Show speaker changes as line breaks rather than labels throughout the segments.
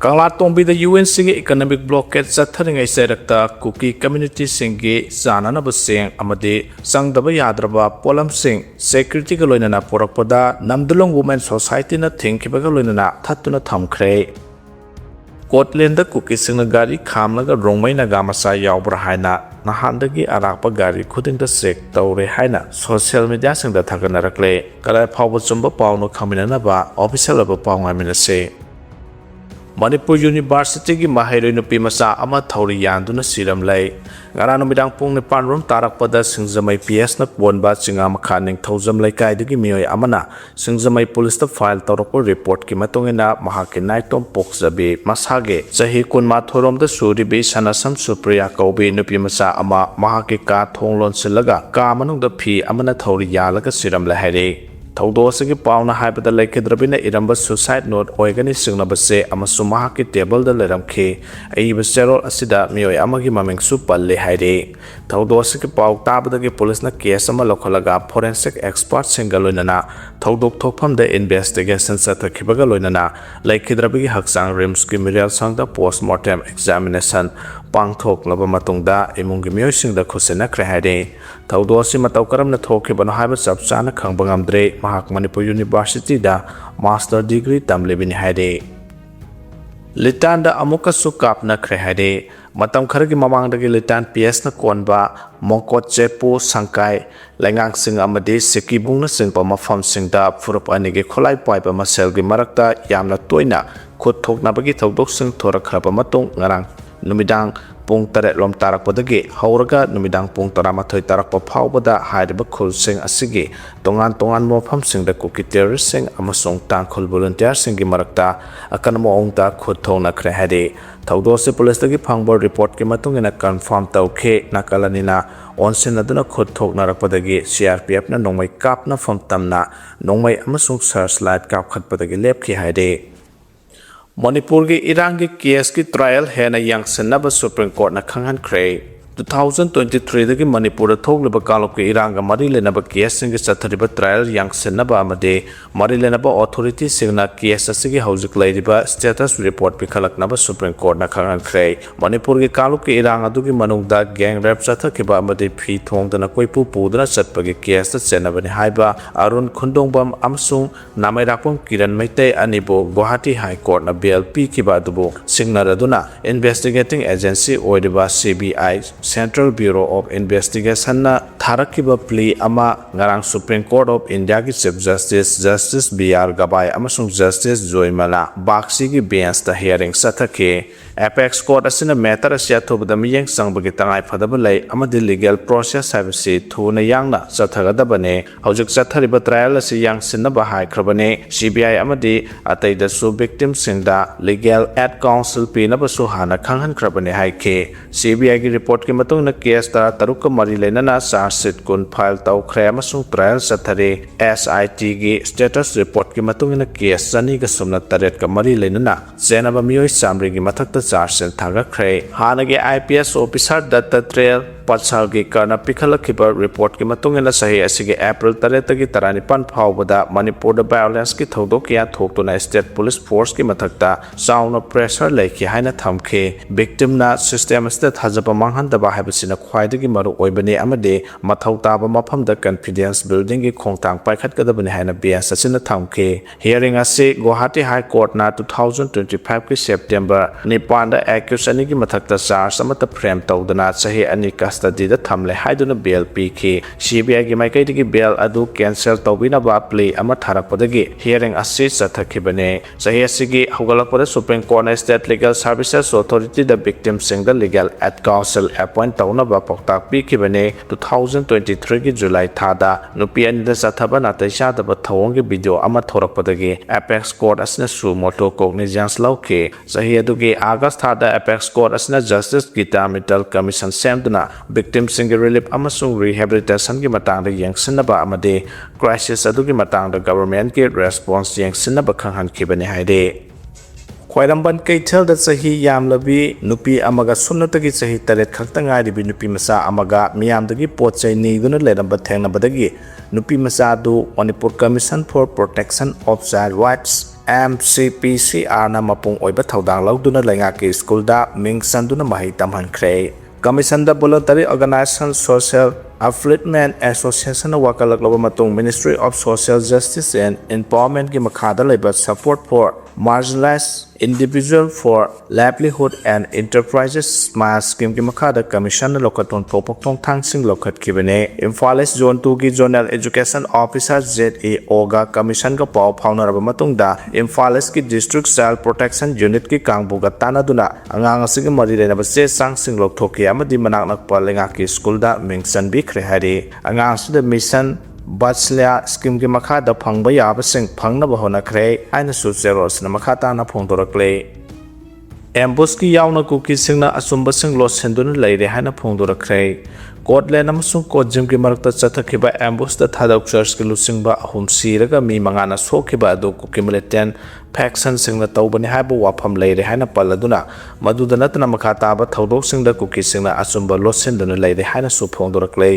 Kanglatombi the UN singi economic blockade satharingai serakta Kuki community singi zananaba sing amade sangdaba yadraba polam sing security ga loinana porakpada namdulong women society na thingre ga loinana thatuna thamkhre Scotland the Kuki singna gari khamlaga rongmai naga masa yaobra haina nahandagi arakpa gari khuding da sek tawre haina social media singda thaganarakle kala phawba chumba pawno khaminana ba official ba pawnga minase Manipur University ki mahairoi nupi masa ama thauri yanduna siram lai ngarano midang pung ne panrom tarakpada singjamai PS na bonba chinga makha ning thaujam lai kai dagi mioi amana singjamai police ta file tawrako report ki matongena mahake naitom pokjabe masage chahi kunma thorom da suri be sanasam supriya kaube nupi masa ama mahake ka thonglon silaga ka manung da phi amana thauri yalaga siram lai haire Thadou sigi pauna haibada laikidrabina iramba suicide note oigani singnabase amasu mahaki table da leramkhe aiba serol asida mioi amagi maming su palle haire Thadou sigi pau tabadagi police na case ama lokhalaga forensic expert singaloinana Thadou thokpham da investigation satakhibaga loinana laikidrabigi haksang rims ki miral sangda postmortem examination pangthok laba matungda imungi mioi singda khusena kre haire Thadou si matau karamna thokhibano haiba chapchana khangbangamdre Mahak Manipur University da master degree tamlebini haide Litan da amuka sukap na kre haide matam kharagi mamang dagi litan PS na konba mongkot chepu sangkai lengang sing amade sikibung na sing pa mafam sing da furup anige kholai pai pa maselgi marakta yamna toina khut thok na bagi thokdok sing thorak khapa matung ngarang numidang pung taret lom tarak padagi hauraga numidang pung taramathoi tarak pa phawbada hairiba khul sing asigi tongan mofam sing da Kuki terrorist sing amasong tangkhul volunteer sing gi marakta akan mo ongta khothong khre hade Thadou se police dagi phangbo report ki matungina confirm tawkhe nakalanina onsen aduna khothok narakpadagi CRPF na nongmai kap na phom tamna nongmai amasong searchlight kap khatpadagi lepkhi hade Manipur ki Irang ki case ki trial hai na yang senaba Supreme Court na khangan kre 2023 dagi Manipur da thogleba kalop ki Irang ga mari lenaba case sing chathariba trial yang senaba amade mari lenaba authority singna case asigi haujik laidiba status report pi khalaknaba Supreme Court na khangan kre Manipur ki kalop ki Irang adu ki manungda gang rape chathakhiba amade phi thongdana koipu pudana chatpagi case ta chenabani haiba Arun Khundongbam amsung namai rakpom Kiran Maitei anibo Guwahati High Court na BLP kiba adubu singnaraduna investigating agency oidiba CBI Central Bureau of Investigation na tharakiba plea ama ngarang Supreme Court of India ki Chief Justice B.R. Gabai amasung Justice Joymala Bakshi ki bench ta hearing sathake Apex Court asina matter asya thobada miyeng sangbagi tangai phadaba lai amadi legal process habisi thuna yangna sathagadabane hojik sathariba trial asi yang sinaba hai khrabane CBI amadi ataida su victim singda legal ad counsel pinaba su hana khanghan khrabane hai ke CBI ki report ki matung na case ta taruk mari lenana charge sheet kun file taw khre amasung trial sathare SIT ki status report ki matung na case sani ga sumna taret ka mari lenana senaba miyoi samri gi mathakta charge sheet thaga khre hanage IPS officer Dattatreya Patsalgi karna pikhalakhiba report ki matungena sahi asigi April 3 tagi 35 phawbada Manipur da violence ki thodok ya thoktuna state police force ki mathakta sauna pressure laiki haina thamkhe victim na system sta thajaba manghan da ba habisina khwaidagi maru oibani amade mathau taba mafam da confidence building ki khongtang paikhat kadabani haina BS asina thamkhe hearing ase Guwahati High Court na 2025 ki September nipan da accused ani ki mathakta charge amata frame tawdana sahi ani custody da thamle haiduna bail ki CBI ki maikai ki bail adu cancel tawbina ba plea ama tharakpadagi hearing ase chathakibane sahi asigi hogalakpada Supreme Court na State Legal Services Authority da victim sing da legal ad counsel appoint tawna ba poktak pi kibane 2023 ki July thada nupi ani da chathaba na taisha da ba thawong ki video ama thorakpadagi Apex Court asna su moto cognizance lauke sahi adu ki August thada Apex Court asna Justice Gita Mittal Commission semduna victim single relief amasung rehabilitation ki matang da yangsinaba amade crisis adu ki matang da government ki response yangsinaba khanghan khibani haide Khwairamban Kaithal da sahi yamlabi nupi amaga sunnatagi sahi taret khakta ngaribi nupi masa amaga miyamdagi pochai niduna leramba thengnabadagi nupi masa du Manipur Commission for Protection of Child Rights MCPCR na mapung oiba thaudang lauduna leingaki school da mingsanduna mahi tamhankhre Commission da Voluntary Organization Social Upliftment Association wakalak loba matung Ministry of Social Justice and Empowerment ki makhada leba support for marginalized individual for livelihood and enterprises smart scheme ki makhada commission lokaton thopok thong thangsing lokat kibane Imphal East Zone 2 ki Zonal Education Officer ZAO ga commission ka paw phawna raba matung da Imphal East ki District Child Protection Unit ki kangbu ga tanaduna angang asig mari rena ba se sangsing lok thoki amadi manak nak palenga ki school da mingsan bi khre hari angang sida mission Batslia scheme ki makhada phangba yaba sing phangna ba hona khre aina su zeros na makhata na phongdorakle ambush ki yauna Kuki singna asumba sing lo senduna leire haina phongdorakre Kotlen amasung Kojim ki marakta chathakhiba ambush da Thadou church ki lusingba ahum siraga mi mangana sokhiba adu Kuki militant faction singna tawbani haiba wafam leire haina paladuna maduda natna makhata ba thodok singda Kuki singna asumba lo senduna leire haina su phongdorakle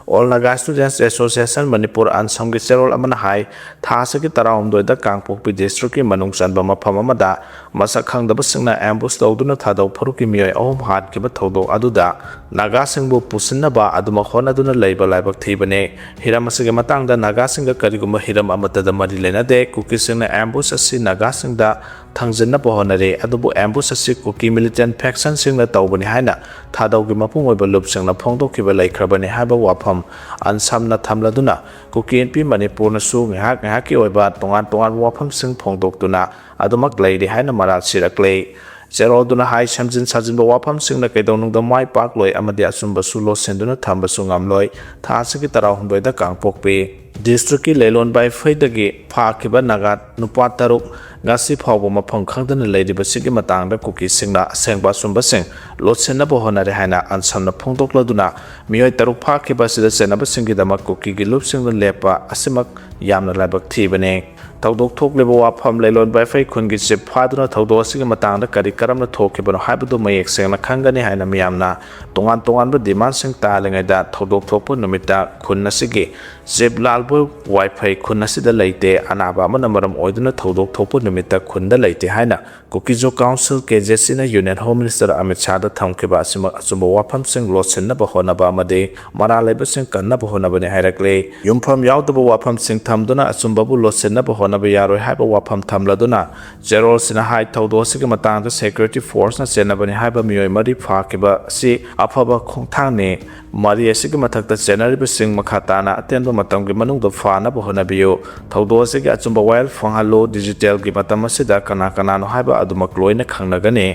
All Naga Students Association Manipur and Samgi Serol Amana Hai Thasaki Taraum Doida Kangpokpi District ki Manungsan Bama Pamamada Masakhang da Basingna ambush Doduna Thadou Pharuki Miyoi Ahum Hat Kiba Thodo Aduda Naga Singbu Pusinna ba Aduma Khona Duna Leiba Laibak Thibane Hiramasiga Matang da Naga Singa Kariguma Hiram Amata da Marilena de Kuki Singna ambush asi Naga Singda Thangzina Bohonare Adubu ambush asi Kuki militant faction Singna Tawbani Haina Thadou ki Mapung Oiba Lup Singna Phongdo Kiba Laikhrabani Haiba Wafam Ansamna Thamladuna Kuki NP Manipur na su ngahak ki oiba tongan wafam sing phongdoktuna adumak leide haina marat sirakle Zero duna hai samjin sajinba wafam sing na kaidonung da mai pak loi amadi asumba su lo senduna thamba su ngamloi thasaki tara hundoi da kangpokpe District ki Lelon by Faidagi Pakiba Naga Nupa Taruk Ngasi Phaw mafam khangdana leiriba sigi matangda Kuki singna sengba sumba sing lotsenna bohonare haina ansamna phongdokladuna miyoi taruk phakiba sida senaba singidamak Kuki gi lup singna lepa asimak yamna laibak thibane Tawdok thokleba wafam Lelon by Fai khungi chip phaduna tawdok sigi matangda kari karamna thokibano haibadu mayek sengna khangani haina miyamna tongan ba demand sing talengai da tawdok thokpu numita khunna sigi Zip lalbo Wi-Fi khunna sida leite anaba amana maram oiduna tawdok thokpu numita khunda leite haina Kukizo Council KJC na Union Home Minister Amit Shah da thamkiba asima asumba wafam sing lotsenna bahona ba amade mara leba sing kanna bahona bane hairakle yumpham yaudaba wafam sing thamduna asumba bu lotsenna bahona ba yaroi haiba wafam thamladuna Zerol sina hai tawdo sigi matangda security force na sena bane haiba miyoi mari phakiba si afaba khongthangni mari asigi mathakta general sing makhatana atendo matamgi manungda fana bahona biyo tawdo sigi asumba wild phangalo digital gi matam asida kana no haiba adumak loina khangnagane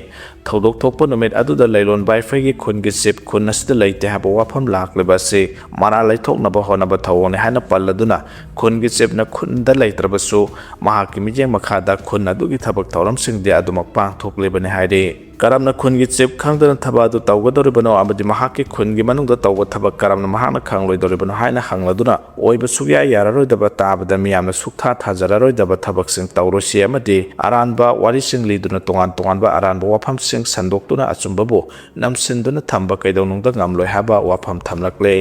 thodok thokpa numit aduda leilon bai fagi khungi sip khunna sida leite haba wafam lakleba se mara laithokna ba hona ba thawone haina palladuna khungi sip na khunda leitrabasu mahaki mijeng makhada khunna dugi thabak thawram singde adumak pang thoklebane haide Karamna khungi chip khangdana thabadu tawgadoribano amadi mahaki khungi manungda tawga thabak karamna mahana khangloidoribano haina hangladuna oiba sugya yararoidaba tabada miyamna suktha thajararoidaba thabak sing tawrosi amadi aranba wari sing liduna tongan ba aranba wafam sing sandoktuna achumbabu namsinduna thamba kaidonungda ngamloi haba wafam thamlakle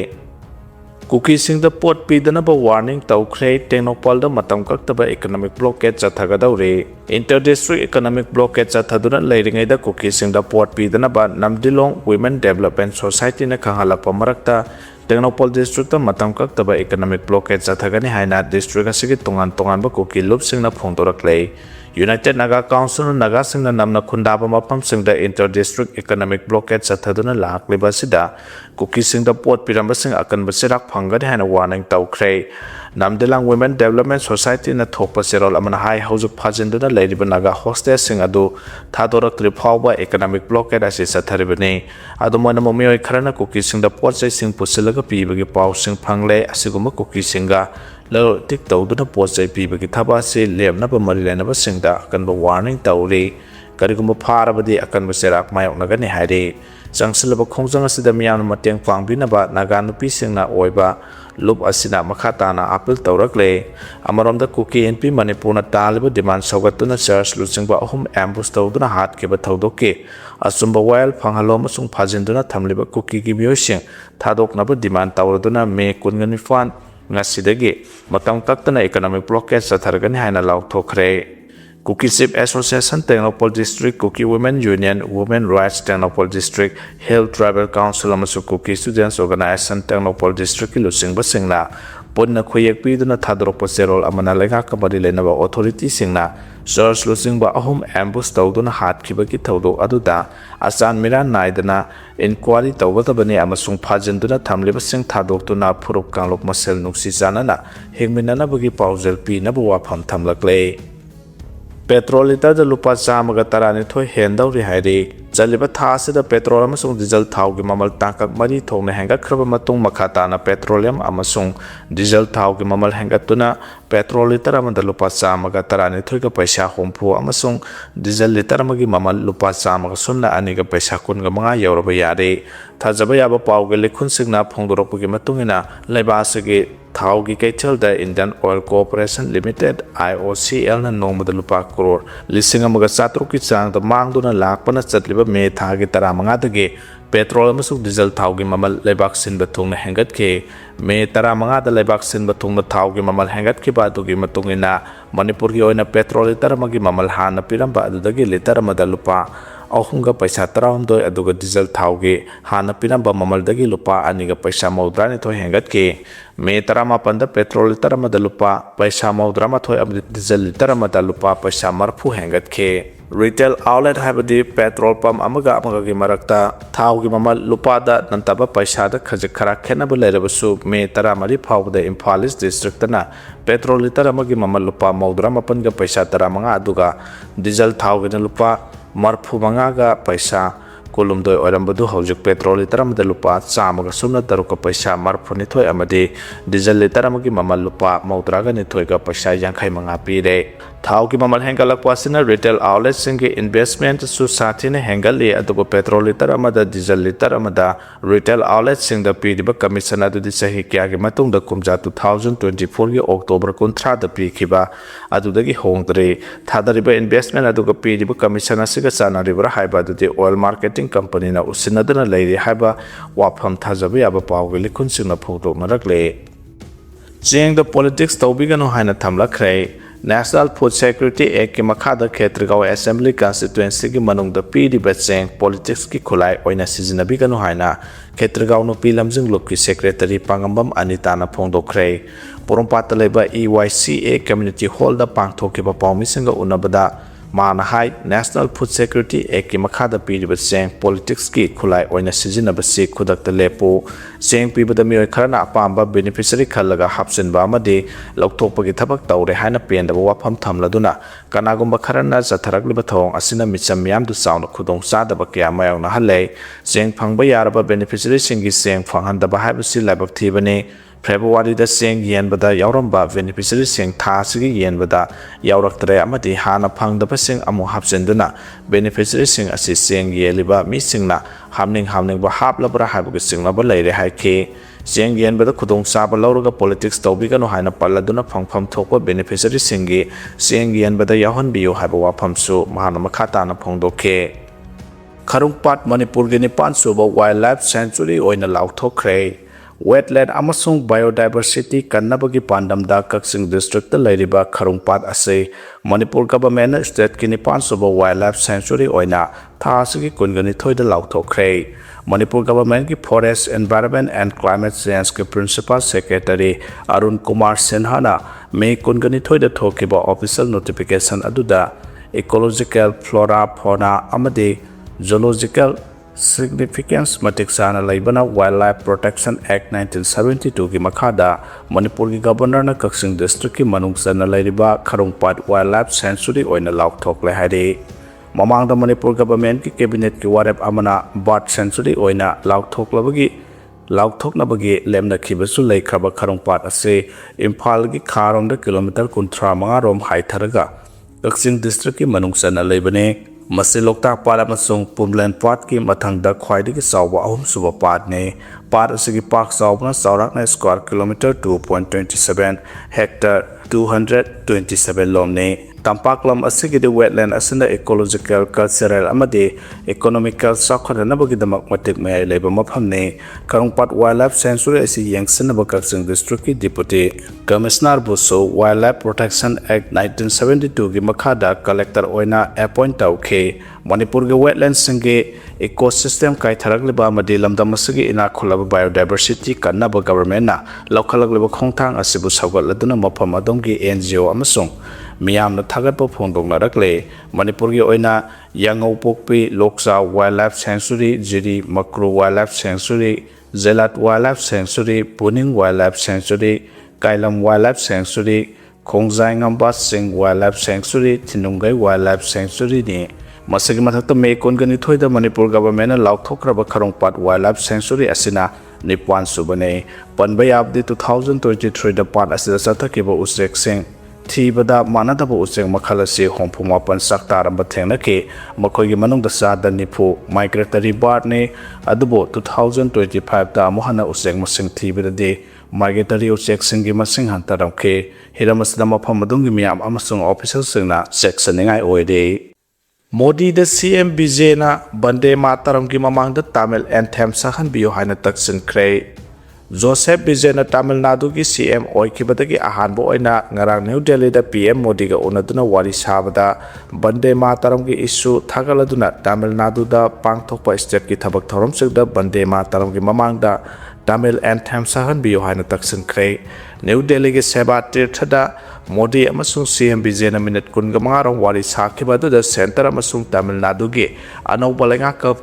Kuki sing the pot pidanaba warning tawkhre Tenokpal da matam kaktaba economic blockade chathagadaure Inter-district economic blockade chathaduna leiringai da Kuki sing the pot pidanaba Namdilong Women Development Society na khangalakpa marakta Tenokpal district da matam kaktaba economic blockade chathagani haina district asigi tongan ba Kuki lup sing na phongdoraklei United Naga Council Naga sing na namna khundaba mapam sing da inter-district economic blockade chathaduna lakleba sida Kuki sing da pot piramba sing akan basirak phangani haina warning tawkhre Namdilang Women Development Society na thokpa serol amana hai haujuk phajinduna leiriba Naga hostel sing adu thadoraktri phawba economic blockade asi satharibani adu mona momioi kharana Kuki sing da pot chai sing pusilaga pibagi paw sing phangle asiguma Kuki singa Lo tik tawduna pot chai pibagi thaba se lemnaba marilenaba singda akanba warning tawri kariguma pharabadi akanba serak mayoknagani haire changsilaba khongjang asida miyamna mateng pangbinaba Naga nupi singna oiba lup asina makhatana appeal tawrakle amaromda Kuki NP Manipur na taliba demand saugatuna church luchingba ahum ambush tawduna hatkhiba thawdokke asumba wild phanghalo masung phajinduna thamliba Kuki gi miyosing thadoknaba demand tawraduna me kunganifan ngasidagi matam kaktana economic blockade sathargani haina laukthokre Kuki Ship Association Tengnopol District, Kuki Women Union, Women Rights Tengnopol District, Hill Tribal Council amasung Kuki Students Organization Tengnopol District ki lusingba singna punna khuyek piduna thadorokpa serol amana lekha kamari lenaba authority singna church lusingba ahum ambush tawduna hatkhiba ki thawdo aduda asan miran naidana inquiry tawbatabani amasung phajanduna thamliba sing thadoktuna phurup kanglok masel nuksi janana hingminana bagi paujel pi nabu wafam thamlakle petrol liter da lupa chamaga tarani thoi hendawri hairi chaliba thasida petrol amasung diesel thau gi mamal takak mari thongna henga khraba matung makhata na petroleum amasung diesel thau gi mamal henga tuna petrol liter amada lupa chamaga tarani thoi ga paisa hompu amasung diesel liter amagi mamal lupa chamaga sunna ani ga paisa kun ga manga yauraba yare thajaba yaba pawge lekhun singna phongdorokgi matungina laibasage thau gi kaichal da Indian Oil Corporation Limited IOCL na nongmada lupa crore lising amaga satruk ki chang da mangduna lakpana chatliba me thagi taramanga dage petrol amasung diesel thau gi mamal laibak sin bathungna hengat ke me taramanga da laibak sin bathungna thau gi mamal hengat ke ba dugi matungina Manipur gi oina petrol liter magi mamal hana piramba adudagi liter amada lupa ahunga paisa tarawndoi aduga diesel thauge hana pinamba mamaldagi lupa aniga paisa maudrani thoi hengat ke me tarama panda petrol liter amada lupa paisa maudrama thoi amdi diesel liter amada lupa paisa marfu hengat ke retail outlet habadi petrol pump amaga gi marakta thaugi mamal lupa da nantaba paisa da khajik khara khenaba leirabasu me taramari phawda Imphal East district na petrol liter amagi mamal lupa maudrama panga paisa taramanga aduga diesel thaugi na lupa marfu mangaga paisa kolumdoi orambadu hojik petrol liter amada lupa chamaga sumna taruka paisa marfu ni thoi amadi diesel liter amagi mamal lupa maudraga ni thoi ga paisa yankhai manga pire thau ki mamal hengalak pasina retail outlet singi investment su sathi ne hengali adugo petrol liter amada diesel liter amada retail outlet sing da pidiba commission adu di sahi kya gi matung da kumja 2024 gi october kunthra da pi khiba adu dagi hongdre thadariba investment adugo pidiba commission asiga sana ribra haiba adu di oil marketing company na usinadana leiri haiba wafam thajabi aba pawgi likun singna phudok narakle cheng the politics tawbigano haina thamlakhre National Food Security Act ki makhada Khetragaon Assembly Constituency ki manung da piriba cheng politics ki khulai oina sijinabi kanu haina Khetragaon no pilamjing lok ki secretary pangambam Anita na phongdokre Porompat leba EYCA Community Hall da pangthokiba pawmi singa unabada mana hai National Food Security Act ki makhada piriba cheng politics ki khulai oina sijinaba si khudakta lepo cheng pibada mioi kharana apamba beneficiary khallaga hapsinba amadi lokthokpagi thabak tawre haina pendaba wafam thamladuna kanagumba kharana jatharagliba thong asina micham yam du sauna khudong sadaba kya mayawna halai cheng phangba yaraba beneficiary singi cheng phanghandaba haibasi laibak thibani February da seng yenbada yauramba beneficiary seng thasigi yenbada yauraktre amadi hana phangdaba seng amu hapsenduna beneficiary seng asi seng yeliba mi singna hamning ba haplabra haibuga singna ba leire haike seng yenbada khudong saba lawraga politics tawbiga no haina palladuna phangpham thokwa beneficiary singi seng yenbada yahonbiyo haiba wafamsu mahana makhata na phongdokhe Kharungpat Manipur gi nipan suba wildlife sanctuary oina lauthokre wetland amasung biodiversity kannabagi pandamda Kaksing district ta leiriba Kharungpat ase Manipur government state ki nipan suba wildlife sanctuary oina thasigi kungani thoida lauthokre Manipur government ki forest environment and climate change ki principal secretary Arun Kumar Sinhana me kungani thoida thokiba official notification aduda ecological flora fauna amade zoological significance matik sana laibana Wildlife Protection Act 1972 ki makhada Manipur ki governor na Kaksing district ki manung sana lairiba Kharungpat Wildlife Sanctuary oina lauthok le haire mamang da Manipur government ki cabinet ki warep amana bird sanctuary oina lauthoknabagi lemna khibasu leikhaba Kharungpat ase Imphal gi kharom da kilometer 13 rom haitharaga Kaksing district ki manung sana laibane Masi Loktak Pat amasung Puntland Pat ki mathangda khwaidagi chawba ahum suba pat ne pat asigi park chawbna chawrakna square kilometer 2.27 hectare 227 lom ne Tampaklam asigidi wetland asina ecological, cultural amadi economical sakhanabagidamag matik may labor maphamne Karungpat Wildlife Sanctuary asi yangsanaba Kaksing District Deputy Commissioner Buso Wildlife Protection Act 1972 gi makhada collector oina appoint tawkhe Manipur ge wetlands singe ecosystem kai tharagliba amadi lamdam asigi ina khulaba biodiversity kannaba government na lokhalagliba khongthang asibu sawgatladuna mafam adonggi NGO amasung Miam na Thagatpa Phongdoknarakle Manipur gi oina Yangau Pokpi Loksa Wildlife Sanctuary Jiri Makru Wildlife Sanctuary Zelat Wildlife Sanctuary Puning Wildlife Sanctuary Kailam Wildlife Sanctuary Khongjai Ngambat Singh Wildlife Sanctuary Thinungai Wildlife Sanctuary ni Masagi mathakta May Kongani Thoida Manipur government na laukthokraba Karongpat Wildlife Sanctuary asina Nipan subane Panbay abdi 2023 da part asida sathakiba usrek sing Thibada manadaba useng makhalasi hongphumapan saktaramba thengnake makhoi manungda sada nifu migratory bird ne adubo 2025 da mohana useng masing thibada de migratory usek singi masing hantaramke hiramasda mafam madungi miyam amasung official singna section ngai oide Modi the CM Bijena Bande Mataram ki mamang da Tamil anthem sahan biyo haina taksin kray Joseph Bijena Tamil Nadu ki CM oikibadagi ahanbo oina ngarang New Delhi da PM Modi ga unaduna wari sabada Bande Mataram ki issue thagaladuna Tamil Nadu da pangthokpa state ki thabak thorom sikda Bande Mataram ki mamang da Tamil anthem sahan biyo haina taksin kray New Delhi ki Seba Tirthada Modi amasung CM Bijena minute kun ga mangarong wari sakibadu da center amasung Tamil Nadu gi anau balenga kap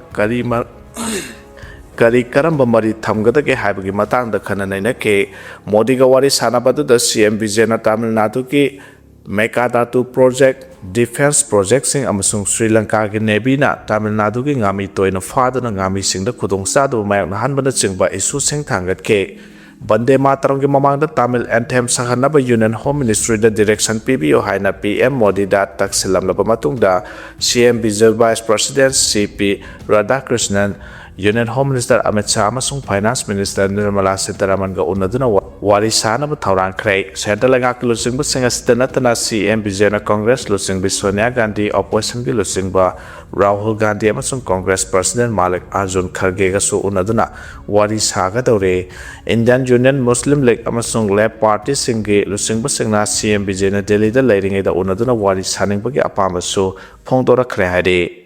Kari karamba mari thamgadage haibagi matang da khananai ke Modi ga wari sanabadu da CM Bijena Tamil Nadu ki Mekadatu project defense project sing amasung Sri Lanka ki Navy na Tamil Nadu ki ngami toina fadana ngami sing da khudong sadu mayak na hanbana chingba isu sing thangat ke Bande Mataram ki mamang da Tamil anthem sahanaba Union Home Ministry da direction PBO haina PM Modi da taksilam laba matung da CM Bijena Vice President CP Radhakrishnan Union Home Minister Amit Shah amasung Finance Minister Nirmala Sitharaman ga unaduna wari sanaba thawrang khrei Central Lengak lusingba singasida natana CM Bijena Congress lusingbi Sonia Gandhi opposition gi lusingba Rahul Gandhi amasung Congress President Malik Arjun Kharge ga su unaduna wari saga dore Indian Union Muslim League amasung Lab Party singi lusingba singna CM Bijena Delhi da leiringai da unaduna wari saningbagi apamba su phongdora khre haide